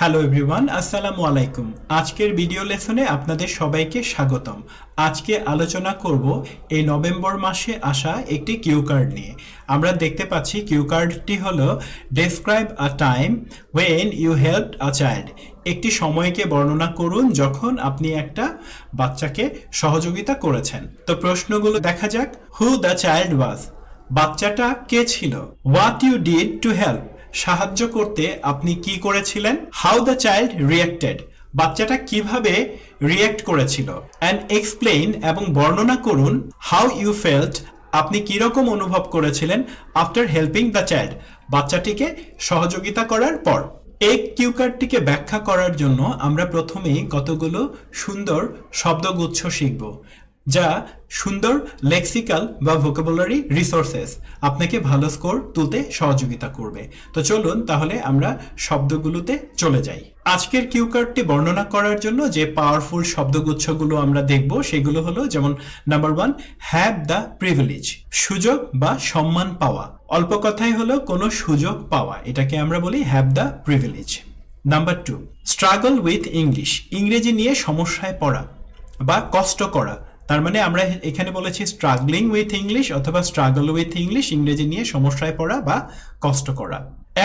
Hello everyone, আসসালামু আলাইকুম। আজকের ভিডিও লেসনে আপনাদের সবাইকে স্বাগতম। আজকে আলোচনা করব এই নভেম্বর মাসে আসা একটি কিউ কার্ড নিয়ে। আমরা দেখতে পাচ্ছি কিউ কার্ডটি হলো describe a time when you helped a child. একটি সময়কে বর্ণনা করুন যখন আপনি একটা বাচ্চাকে সহযোগিতা করেছেন। তো প্রশ্নগুলো দেখা যাক। হু দ্য চাইল্ড ওয়াজ, বাচ্চাটা কে ছিল। What you did to help, সাহায্য করতে আপনি কি করেছিলেন। হাউ দ্য চাইল্ড রিয়াক্টেড, বাচ্চাটা কিভাবে রিয়াক্ট করেছিল। অ্যান্ড এক্সপ্লেইন, এবং বর্ণনা করুন হাউ ইউ ফেল্ট, আপনি কিরকম অনুভব করেছিলেন আফটার হেল্পিং দ্য চাইল্ড, বাচ্চাটিকে সহযোগিতা করার পর। এই কিউ কার্ডটিকে ব্যাখ্যা করার জন্য আমরা প্রথমেই কতগুলো সুন্দর শব্দগুচ্ছ শিখব, যা সুন্দর লেক্সিক্যাল বা ভোকাবুলারি রিসোর্সেস আপনাকে ভালো স্কোর তুলতে সহযোগিতা করবে। তো চলুন তাহলে আমরা শব্দগুলোতে চলে যাই। আজকের কিউ কার্ডটি বর্ণনা করার জন্য যে পাওয়ারফুল শব্দগুচ্ছগুলো আমরা দেখব সেগুলো হলো, যেমন নাম্বার 1, হ্যাভ দ্য প্রিভিলেজ, সুযোগ বা সম্মান পাওয়া। অল্প কথাই হলো কোনো সুযোগ পাওয়া, এটাকে আমরা বলি have the privilege. Number 2, struggle with English, ইংরেজি নিয়ে সমস্যায় পড়া বা কষ্ট করা। তার মানে আমরা এখানে বলেছি স্ট্রাগলিং উইথ ইংলিশ অথবা স্ট্রাগল উইথ ইংলিশ, ইংরেজি নিয়ে সমস্যায় পড়া বা কষ্ট করা।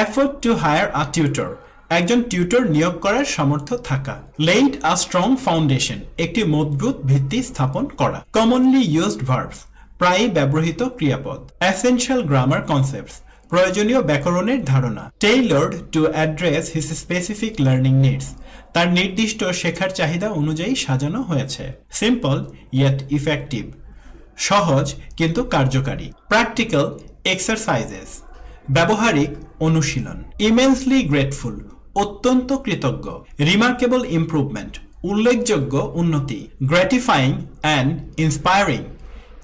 Afford to hire a tutor, একজন টিউটর নিয়োগ করার সামর্থ্য থাকা। লেইড আ স্ট্রং ফাউন্ডেশন, একটি মজবুত ভিত্তি স্থাপন করা। কমনলি ইউজড ভার্বস, প্রায়ই ব্যবহৃত ক্রিয়াপদ। এসেনশিয়াল গ্রামার কনসেপ্টস, প্রয়োজনীয় ব্যাকরণের ধারণা। টেইলর্ড to address his specific learning needs, তার নির্দিষ্ট শেখার চাহিদা অনুযায়ী সাজানো হয়েছে। সিম্পল ইয়েট ইফেক্টিভ, সহজ কিন্তু কার্যকারী। প্র্যাকটিক্যাল এক্সারসাইজেস, ব্যবহারিক অনুশীলন। ইমেন্সলি গ্রেটফুল, অত্যন্ত কৃতজ্ঞ। রিমার্কেবল ইমপ্রুভমেন্ট, উল্লেখযোগ্য উন্নতি। গ্র্যাটিফাইং অ্যান্ড ইন্সপায়ারিং,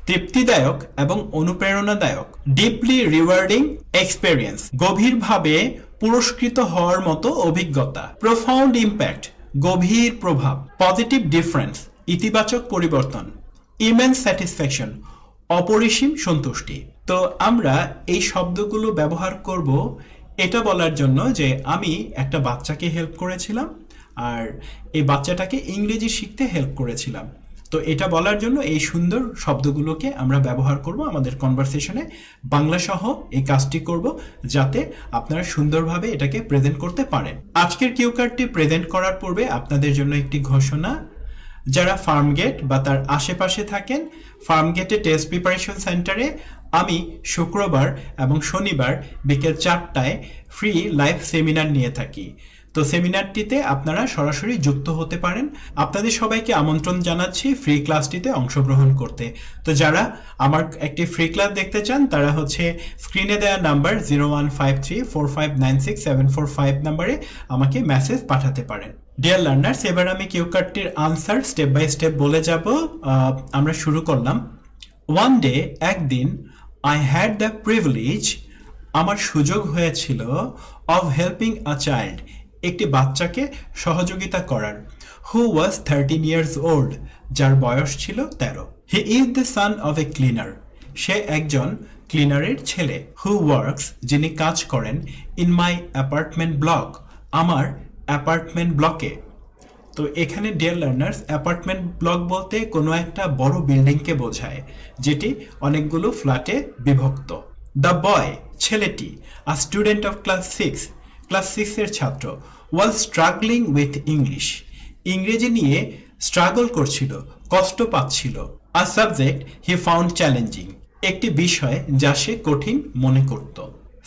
তৃপ্তিদায়ক এবং অনুপ্রেরণাদায়ক। ডিপলি রিওয়ার্ডিং এক্সপেরিয়েন্স, গভীরভাবে পুরস্কৃত হওয়ার মতো অভিজ্ঞতা। প্রোফাউন্ড ইম্প্যাক্ট, গভীর প্রভাব। পজিটিভ ডিফারেন্স, ইতিবাচক পরিবর্তন। ইমেন্স স্যাটিসফ্যাকশন, অপরিসীম সন্তুষ্টি। তো আমরা এই শব্দগুলো ব্যবহার করব এটা বলার জন্য যে আমি একটা বাচ্চাকে হেল্প করেছিলাম আর এই বাচ্চাটাকে ইংরেজি শিখতে হেল্প করেছিলাম। তো এটা বলার জন্য এই সুন্দর শব্দগুলোকে আমরা ব্যবহার করব আমাদের কনভারসেশনে। বাংলা সহ এই কাজটি করব যাতে আপনারা সুন্দরভাবে এটাকে প্রেজেন্ট করতে পারেন। আজকের কিউ কার্ডটি প্রেজেন্ট করার পূর্বে আপনাদের জন্য একটি ঘোষণা। যারা ফার্মগেট বা তার আশেপাশে থাকেন, ফার্মগেটে টেস্ট প্রিপারেশন সেন্টারে আমি শুক্রবার এবং শনিবার বিকেল 4টায় ফ্রি লাইভ সেমিনার নিয়ে থাকি। তো সেমিনারটিতে আপনারা সরাসরি যুক্ত হতে পারেন। আপনাদের সবাইকে আমন্ত্রণ জানাচ্ছি ফ্রি ক্লাসটিতে অংশগ্রহণ করতে। তো যারা আমার একটি ফ্রি ক্লাস দেখতে চান তারা হচ্ছে স্ক্রিনে দেওয়া নাম্বার 015345967745 নাম্বারে আমাকে মেসেজ পাঠাতে পারেন। ডিয়ার লার্নার্স, এবার আমি কিউ কার্ডটির আনসার স্টেপ বাই স্টেপ বলে যাব। আমরা শুরু করলাম। ওয়ান ডে, একদিন, আই হ্যাড দ্য প্রিভিলেজ, আমার সুযোগ হয়েছিল, অফ হেল্পিং আ চাইল্ড, একটি বাচ্চাকে সহযোগিতা করার। হু ওয়াজ 13 years old, যার বয়স ছিল 13। He is the son of a cleaner, সে একজন ক্লিনারের ছেলে। হু ওয়ার্কস, যিনি কাজ করেন, ইন মাই অ্যাপার্টমেন্ট ব্লক, আমার অ্যাপার্টমেন্ট ব্লকে। তো এখানে ডিয়ার লার্নার্স, অ্যাপার্টমেন্ট ব্লক বলতে কোনো একটা বড় বিল্ডিংকে বোঝায় যেটি অনেকগুলো ফ্ল্যাটে বিভক্ত। দ্য বয়, ছেলেটি, আ স্টুডেন্ট অফ ক্লাস 6, ক্লাস 6 এর ছাত্র। ওয়াজ স্ট্রাগলিং উইথ ইংলিশ, ইংরেজি নিয়ে স্ট্রাগল করছিল, কষ্ট পাচ্ছিল। A subject he found challenging, একটি বিষয় যা সে কঠিন মনে করত।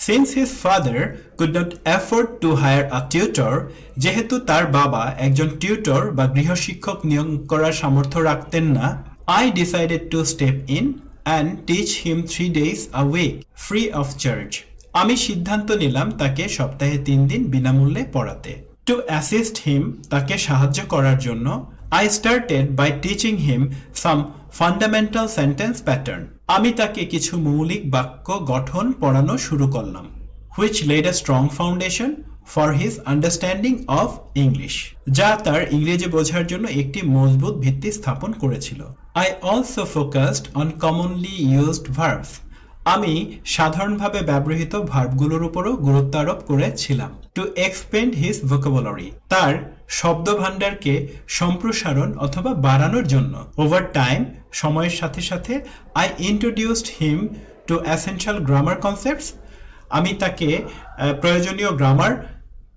Since his father could not afford to hire a tutor, যেহেতু তার বাবা একজন টিউটর বা গৃহশিক্ষক নিয়োগ করার সামর্থ্য রাখতেন না। I decided to step in and teach him 3 days a week free of charge, আমি সিদ্ধান্ত নিলাম তাকে সপ্তাহে 3 দিন বিনামূল্যে পড়াতে। টু অ্যাসিস্ট হিম, তাকে সাহায্য করার জন্য। I started by teaching him some fundamental sentence pattern, আমি তাকে কিছু মৌলিক বাক্য গঠন পড়ানো শুরু করলাম। Which led a strong foundation for his understanding of English, যা তার ইংরেজি বোঝার জন্য একটি মজবুত ভিত্তি স্থাপন করেছিল। I also focused on commonly used verbs, আমি সাধারণভাবে ব্যবহৃত ভার্বগুলোর উপরও গুরুত্ব আরোপ করেছিলাম। টু এক্সপেন্ড হিজ ভোকাবুলারি, তার শব্দভাণ্ডারকে সম্প্রসারণ অথবা বাড়ানোর জন্য। ওভার টাইম, সময়ের সাথে সাথে, I introduced him to essential grammar concepts, আমি তাকে প্রয়োজনীয় গ্রামার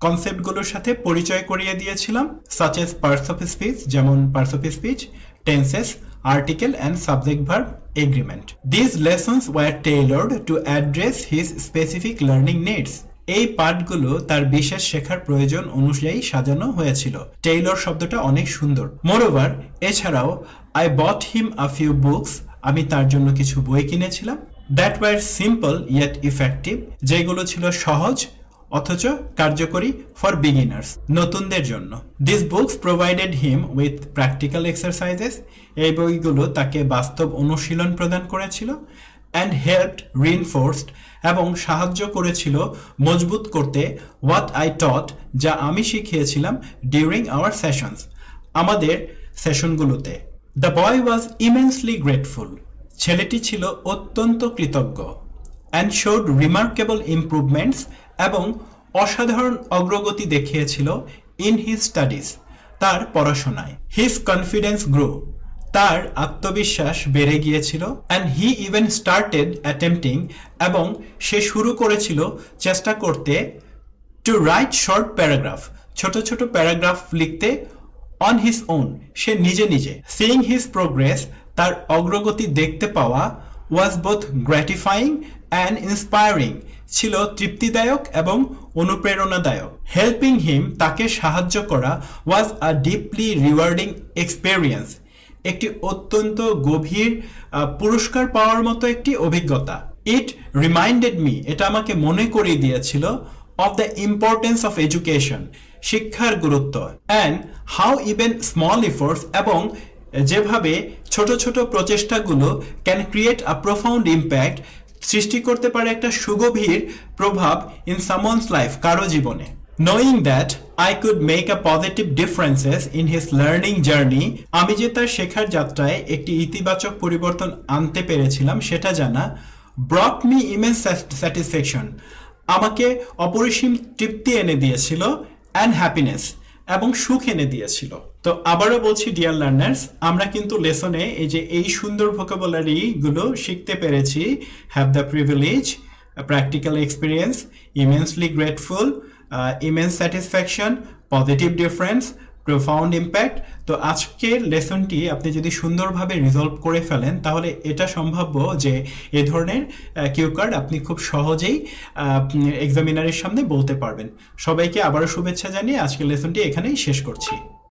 কনসেপ্টগুলোর সাথে পরিচয় করিয়ে দিয়েছিলাম, such as parts of speech, যেমন parts of speech, tenses, article and subject verb agreement. This lessons were tailored to address his specific learning needs, এই পাঠগুলো তার বিশেষ শেখার প্রয়োজন অনুযায়ী সাজানো হয়েছিল। টেইলর শব্দটা অনেক সুন্দর। মোরওভার, এছাড়াও, I bought him a few books, আমি তার জন্য কিছু বই কিনেছিলাম, that were simple yet effective, যেগুলো ছিল সহজ অথচ কার্যকরী, ফর বিগিনার্স, নতুনদের জন্য। This books provided him with practical exercises, এই বইগুলো তাকে বাস্তব অনুশীলন প্রদান করেছিল, অ্যান্ড হেল্পড রিইনফোর্সড, এবং সাহায্য করেছিল মজবুত করতে, হোয়াট আই টট, যা আমি শিখিয়েছিলাম, ডিউরিং আওয়ার সেশনস, আমাদের সেশনগুলোতে। The boy was immensely grateful, ছেলেটি ছিল অত্যন্ত কৃতজ্ঞ, অ্যান্ড শোড রিমার্কেবল ইমপ্রুভমেন্টস, এবং অসাধারণ অগ্রগতি দেখিয়েছিল, ইন হিজ স্টাডিজ, তার পড়াশোনায়। হিজ কনফিডেন্স গ্রো, তার আত্মবিশ্বাস বেড়ে গিয়েছিল, and he even started attempting, এবং সে শুরু করেছিল, চেষ্টা করতে, টু রাইট শর্ট প্যারাগ্রাফ, ছোট ছোট প্যারাগ্রাফ লিখতে, অন হিজ ওন, সে নিজে নিজে। সিইং হিজ প্রোগ্রেস, তার অগ্রগতি দেখতে পাওয়া, ওয়াজ বোথ গ্র্যাটিফাইং অ্যান্ড ইন্সপায়ারিং, ছিল তৃপ্তিদায়ক এবং অনুপ্রেরণাদায়ক। হেল্পিং হিম, তাকে সাহায্য করা, ওয়াজ আ ডিপলি রিওয়ার্ডিং এক্সপেরিয়েন্স, একটি অত্যন্ত গভীর পুরস্কার পাওয়ার মতো একটি অভিজ্ঞতা। ইট রিমাইন্ডেড মি, এটা আমাকে মনে করিয়ে দিয়েছিল, of the importance of education, শিক্ষার গুরুত্ব, and how even small efforts, এবং যেভাবে ছোট ছোট প্রচেষ্টাগুলো can create a profound impact, সৃষ্টি করতে পারে একটা সুগভীর প্রভাব, ইন সামওয়ানস লাইফ, কারো জীবনে। Knowing that I could make a positive differences in his learning journey, আমি যে তার শেখার যাত্রায় একটি ইতিবাচক পরিবর্তন আনতে পেরেছিলাম সেটা জানা, ব্রট মি ইমেন্স স্যাটিসফ্যাকশন, আমাকে অপরিসীম তৃপ্তি এনে দিয়েছিল, অ্যান্ড হ্যাপিনেস, এবং সুখ এনে দিয়েছিল। তো আবারও বলছি ডিয়ার লার্নার্স, আমরা কিন্তু লেসনে এই সুন্দর ভোকাবুলারি গুলো শিখতে পেরেছি। Have the privilege, practical experience, immensely grateful, immense satisfaction, positive difference, profound impact. তো আজকের লেসনটি আপনি যদি সুন্দরভাবে রিজলভ করে ফেলেন, তাহলে এটা সম্ভাব্য যে এ ধরনের কিউ কার্ড আপনি খুব সহজেই এক্সামিনারের সামনে বলতে পারবেন। সবাইকে আবারও শুভেচ্ছা জানিয়ে আজকের লেসনটি এখানেই শেষ করছি।